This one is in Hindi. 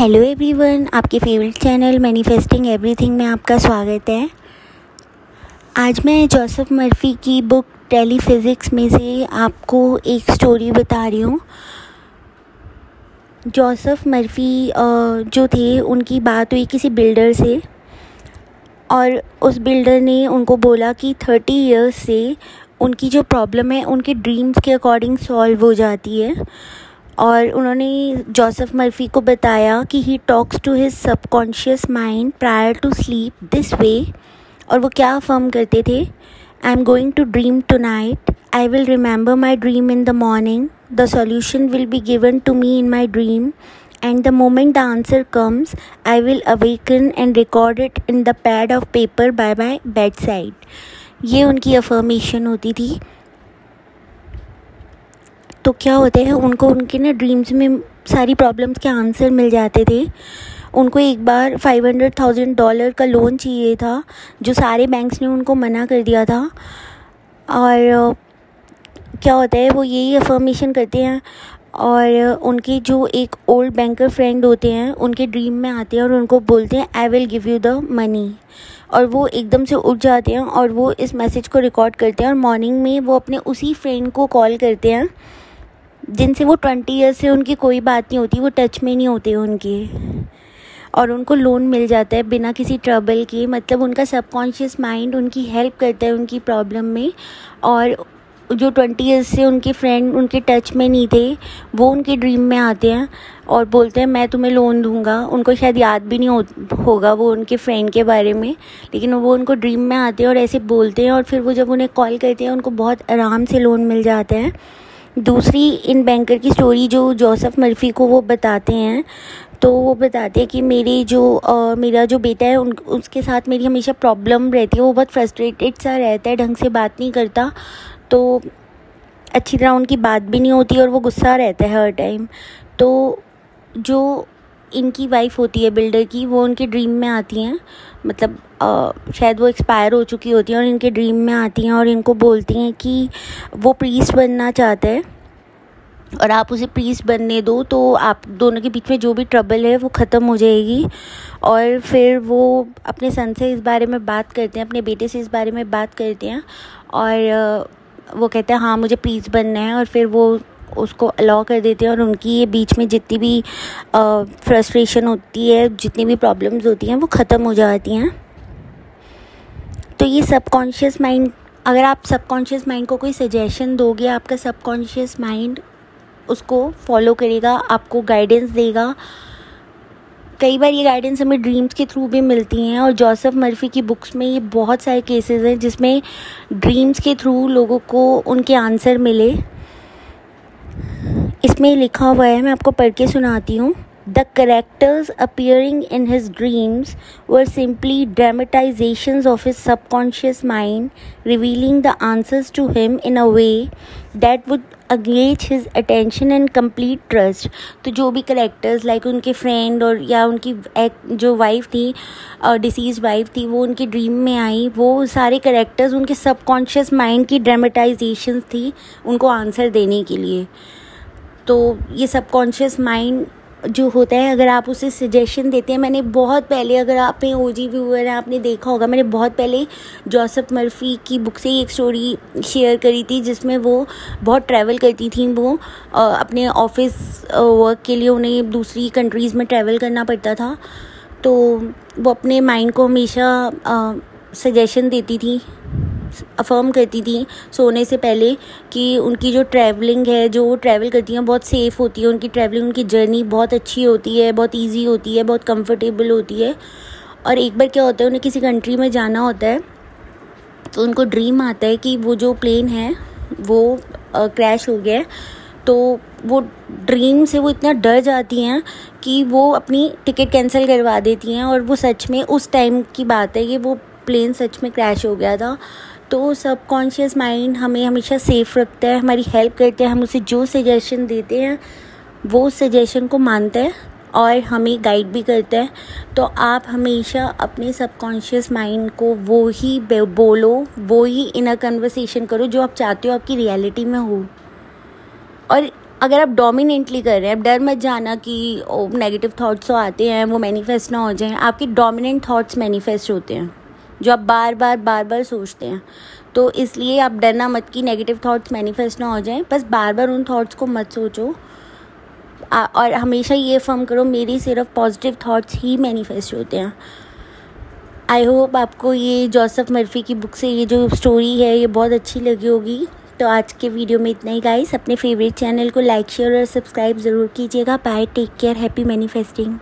हेलो एवरीवन, आपके फेवरेट चैनल मैनिफेस्टिंग एवरीथिंग में आपका स्वागत है। आज मैं जोसेफ मर्फी की बुक टेलीफिजिक्स में से आपको एक स्टोरी बता रही हूँ। जोसेफ मर्फी जो थे, उनकी बात हुई किसी बिल्डर से और उस बिल्डर ने उनको बोला कि 30 इयर्स से उनकी जो प्रॉब्लम है उनके ड्रीम्स के अकॉर्डिंग सॉल्व हो जाती है। और उन्होंने जोसेफ मर्फी को बताया कि he talks to his subconscious mind prior to sleep this way. और वो क्या अफर्म करते थे, I am going to dream tonight, I will remember my dream in the morning, the solution will be given to me in my dream, and the moment the answer comes I will awaken and record it in the pad of paper by my bed side. ये उनकी अफर्मेशन होती थी। तो क्या होता है, उनको उनके ना ड्रीम्स में सारी प्रॉब्लम्स के आंसर मिल जाते थे। उनको एक बार $500,000 का लोन चाहिए था, जो सारे बैंक्स ने उनको मना कर दिया था। और क्या होता है, वो यही अफर्मेशन करते हैं और उनके जो एक ओल्ड बैंकर फ्रेंड होते हैं उनके ड्रीम में आते हैं और उनको बोलते हैं I will give you the money. और वो एकदम से उठ जाते हैं और वो इस मैसेज को रिकॉर्ड करते हैं और मॉर्निंग में वो अपने उसी फ्रेंड को कॉल करते हैं जिनसे वो 20 ईयर्स से उनकी कोई बात नहीं होती, वो टच में नहीं होते उनके, और उनको लोन मिल जाता है बिना किसी ट्रबल के। मतलब उनका सबकॉन्शियस माइंड उनकी हेल्प करता है उनकी प्रॉब्लम में। और जो 20 ईयर्स से उनके फ्रेंड उनके टच में नहीं थे, वो उनके ड्रीम में आते हैं और बोलते हैं मैं तुम्हें लोन दूंगा। उनको शायद याद भी नहीं होगा वो उनके फ्रेंड के बारे में, लेकिन वो उनको ड्रीम में आते हैं और ऐसे बोलते हैं। और फिर वो जब उन्हें कॉल करते हैं उनको बहुत आराम से लोन मिल जाता है। दूसरी इन बैंकर की स्टोरी जो जोसेफ मर्फी को वो बताते हैं, तो वो बताते हैं कि मेरा जो बेटा है उसके साथ मेरी हमेशा प्रॉब्लम रहती है। वो बहुत फ्रस्ट्रेटेड सा रहता है, ढंग से बात नहीं करता, तो अच्छी तरह उनकी बात भी नहीं होती और वो गुस्सा रहता है हर टाइम। तो जो इनकी वाइफ होती है बिल्डर की, वो उनके ड्रीम में आती हैं। मतलब शायद वो एक्सपायर हो चुकी होती हैं और इनके ड्रीम में आती हैं और इनको बोलती हैं कि वो प्रीस्ट बनना चाहता है और आप उसे प्रीस्ट बनने दो तो आप दोनों के बीच में जो भी ट्रबल है वो ख़त्म हो जाएगी। और फिर वो अपने सन से इस बारे में बात करते हैं, अपने बेटे से इस बारे में बात करते हैं और वो कहते हैं हाँ मुझे प्रीस्ट बनना है। और फिर वो उसको अलाउ कर देते हैं और उनकी ये बीच में जितनी भी फ्रस्ट्रेशन होती है, जितनी भी प्रॉब्लम्स होती हैं, वो ख़त्म हो जाती हैं। तो ये सबकॉन्शियस माइंड, अगर आप सबकॉन्शियस माइंड को कोई सजेशन दोगे, आपका सबकॉन्शियस माइंड उसको फॉलो करेगा, आपको गाइडेंस देगा। कई बार ये गाइडेंस हमें ड्रीम्स के थ्रू भी मिलती हैं और जोसेफ मर्फी की बुक्स में ये बहुत सारे केसेस हैं जिसमें ड्रीम्स के थ्रू लोगों को उनके आंसर मिले। इसमें लिखा हुआ है, मैं आपको पढ़ के सुनाती हूँ। The characters appearing in his dreams were simply dramatizations of his subconscious mind, revealing the answers to him in a way that would engage his attention and complete trust। तो जो भी करेक्टर्स लाइक उनके फ्रेंड और या उनकी जो वाइफ थी, डिसीज वाइफ थी, वो उनके ड्रीम में आई, वो सारे करेक्टर्स उनके सबकॉन्शियस माइंड की ड्रामेटाइजेशंस थी उनको आंसर देने के लिए। तो ये सबकॉन्शियस माइंड जो होता है, अगर आप उसे सजेशन देते हैं, मैंने बहुत पहले, अगर आप ओजी व्यूअर हैं आपने देखा होगा, मैंने बहुत पहले जोसेफ मर्फी की बुक से एक स्टोरी शेयर करी थी जिसमें वो बहुत ट्रैवल करती थी। वो अपने ऑफिस वर्क के लिए उन्हें दूसरी कंट्रीज़ में ट्रैवल करना पड़ता था, तो वो अपने माइंड को हमेशा सजेशन देती थी, अफर्म करती थी सोने से पहले कि उनकी जो ट्रैवलिंग है, जो वो ट्रैवल करती हैं, बहुत सेफ़ होती है उनकी ट्रैवलिंग, उनकी जर्नी बहुत अच्छी होती है, बहुत इजी होती है, बहुत कंफर्टेबल होती है। और एक बार क्या होता है, उन्हें किसी कंट्री में जाना होता है तो उनको ड्रीम आता है कि वो जो प्लेन है वो क्रैश हो गया है। तो वो ड्रीम से वो इतना डर जाती हैं कि वो अपनी टिकट कैंसिल करवा देती हैं और वो सच में उस टाइम की बात है कि वो प्लेन सच में क्रैश हो गया था। तो सबकॉन्शियस माइंड हमें हमेशा सेफ़ रखता है, हमारी हेल्प करता है, हम उसे जो सजेशन देते हैं वो सजेशन को मानता है और हमें गाइड भी करता है। तो आप हमेशा अपने सबकॉन्शियस माइंड को वो ही बोलो, वो ही इनर कन्वर्सेशन करो जो आप चाहते हो आपकी रियलिटी में हो। और अगर आप डोमिनेंटली कर रहे हैं, अब डर मत जाना कि नेगेटिव थॉट्स तो आते हैं वो मैनिफेस्ट ना हो जाएं। आपके डोमिनेंट थॉट्स मैनिफेस्ट होते हैं जो आप बार बार सोचते हैं। तो इसलिए आप डरना मत कि नेगेटिव थॉट्स मैनिफेस्ट ना हो जाएं, बस बार बार उन थॉट्स को मत सोचो। और हमेशा ये फर्म करो मेरी सिर्फ पॉजिटिव थॉट्स ही मैनिफेस्ट होते हैं। आई होप आपको ये जोसेफ मर्फी की बुक से ये जो स्टोरी है ये बहुत अच्छी लगी होगी। तो आज के वीडियो में इतना ही गाइस। अपने फेवरेट चैनल को लाइक शेयर और सब्सक्राइब ज़रूर कीजिएगा। Bye, take care, happy manifesting.